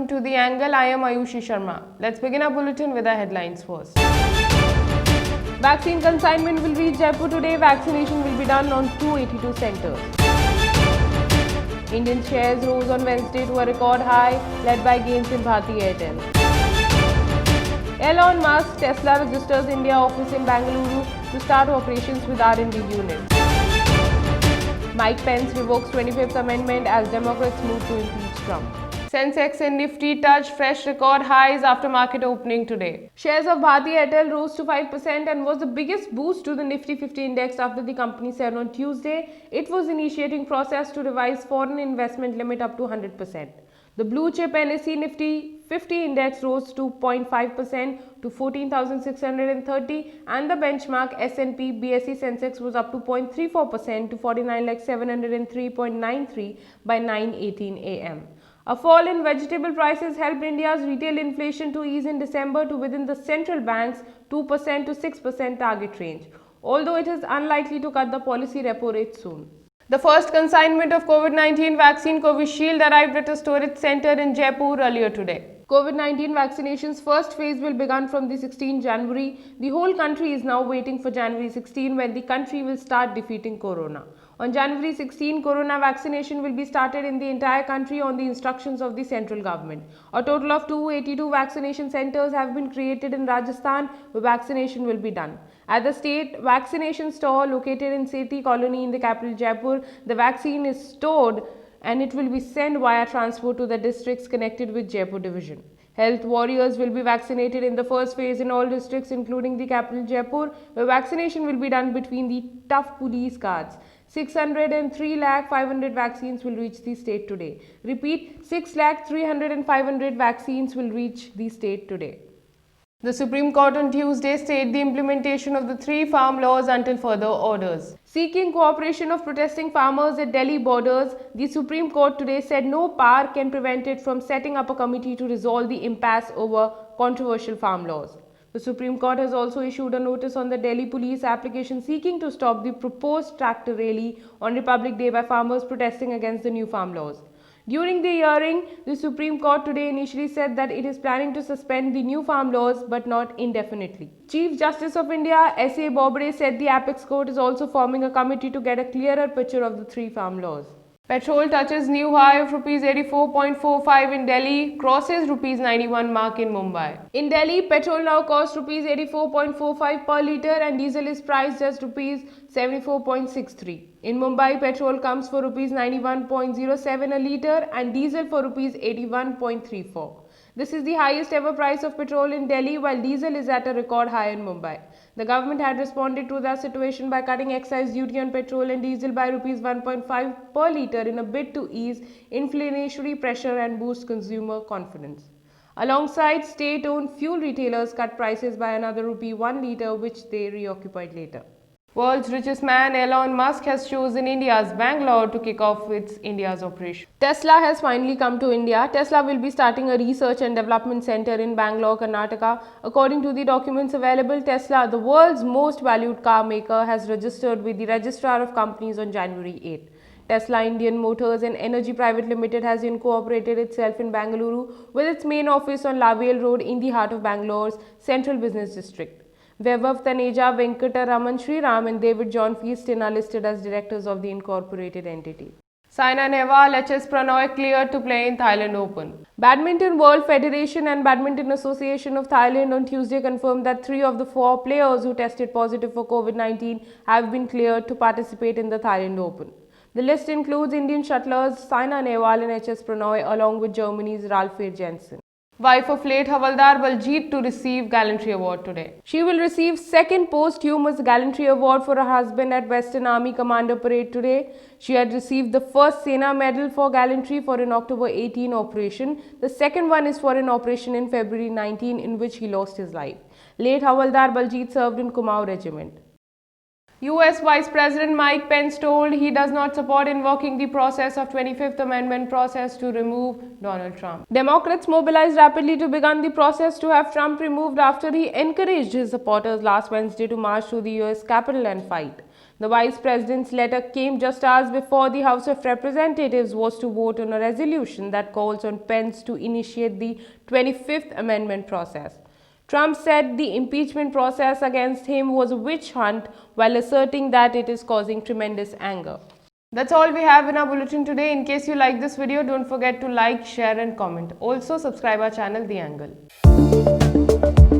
welcome to The Angle. I am Ayushi Sharma. Let's begin our bulletin with our headlines first. Vaccine consignment will reach Jaipur today. Vaccination will be done on 282 centers. Indian shares rose on Wednesday to a record high, led by gains in Bharti Airtel. Elon Musk, Tesla registers India office in Bangalore to start operations with R&D units. Mike Pence revokes 25th Amendment as Democrats move to impeach Trump. Sensex and Nifty touched fresh record highs after market opening today. Shares of Bharti Airtel rose to 5% and was the biggest boost to the Nifty 50 index after the company said on Tuesday it was initiating process to revise foreign investment limit up to 100%. The blue chip NSE Nifty 50 index rose to 0.5% to 14,630 and the benchmark S&P BSE Sensex was up to 0.34% to 49,703.93 by 9:18 am. A fall in vegetable prices helped India's retail inflation to ease in December to within the central bank's 2% to 6% target range, although it is unlikely to cut the policy repo rate soon. The first consignment of COVID-19 vaccine Covishield arrived at a storage center in Jaipur earlier today. COVID-19 vaccination's first phase will begin from the 16th January. The whole country is now waiting for January 16 when the country will start defeating corona. On January 16, corona vaccination will be started in the entire country on the instructions of the central government. A total of 282 vaccination centers have been created in Rajasthan where vaccination will be done. At the state vaccination store located in Sethi Colony in the capital Jaipur, the vaccine is stored and it will be sent via transport to the districts connected with Jaipur division. Health warriors will be vaccinated in the first phase in all districts including the capital Jaipur, where vaccination will be done between the tough police guards. 603,500,000 vaccines will reach the state today. Repeat, 6,300,500 vaccines will reach the state today. The Supreme Court on Tuesday stayed the implementation of the 3 farm laws until further orders. Seeking cooperation of protesting farmers at Delhi borders, the Supreme Court today said no power can prevent it from setting up a committee to resolve the impasse over controversial farm laws. The Supreme Court has also issued a notice on the Delhi police application seeking to stop the proposed tractor rally on Republic Day by farmers protesting against the new farm laws. During the hearing, the Supreme Court today initially said that it is planning to suspend the new farm laws but not indefinitely. Chief Justice of India S.A. Bobde said the Apex Court is also forming a committee to get a clearer picture of the 3 farm laws. Petrol touches new high of Rs 84.45 in Delhi, crosses Rs 91 mark in Mumbai. In Delhi, petrol now costs Rs 84.45 per litre and diesel is priced as Rs 74.63. In Mumbai, petrol comes for Rs 91.07 a litre and diesel for Rs 81.34. This is the highest ever price of petrol in Delhi, while diesel is at a record high in Mumbai. The government had responded to the situation by cutting excise duty on petrol and diesel by Rs 1.5 per litre in a bid to ease inflationary pressure and boost consumer confidence. Alongside, state-owned fuel retailers cut prices by another Rs 1 litre, which they reoccupied later. World's richest man Elon Musk has chosen India's Bangalore to kick off its India's operation. Tesla has finally come to India. Tesla will be starting a research and development center in Bangalore, Karnataka. According to the documents available, Tesla, the world's most valued car maker, has registered with the Registrar of Companies on January 8. Tesla Indian Motors and Energy Private Limited has incorporated itself in Bangalore with its main office on Lavale Road in the heart of Bangalore's central business district. Vaibhav Taneja, Venkataraman Sriram and David John Feastin are listed as directors of the incorporated entity. Saina Nehwal, HS Prannoy cleared to play in Thailand Open. Badminton World Federation and Badminton Association of Thailand on Tuesday confirmed that 3 of the 4 players who tested positive for COVID-19 have been cleared to participate in the Thailand Open. The list includes Indian shuttlers Saina Nehwal and HS Prannoy along with Germany's Ralph Jensen. Wife of late Havaldar Baljeet to receive Gallantry Award today. She will receive second posthumous Gallantry Award for her husband at Western Army Commander Parade today. She had received the first Sena Medal for Gallantry for an October 18 operation. The second one is for an operation in February 19 in which he lost his life. Late Havaldar Baljeet served in Kumaon Regiment. US Vice President Mike Pence told he does not support invoking the process of 25th Amendment process to remove Donald Trump. Democrats mobilized rapidly to begin the process to have Trump removed after he encouraged his supporters last Wednesday to march to the US Capitol and fight. The Vice President's letter came just hours before the House of Representatives was to vote on a resolution that calls on Pence to initiate the 25th Amendment process. Trump said the impeachment process against him was a witch hunt while asserting that it is causing tremendous anger. That's all we have in our bulletin today. In case you like this video, don't forget to like, share and comment. Also subscribe our channel The Angle.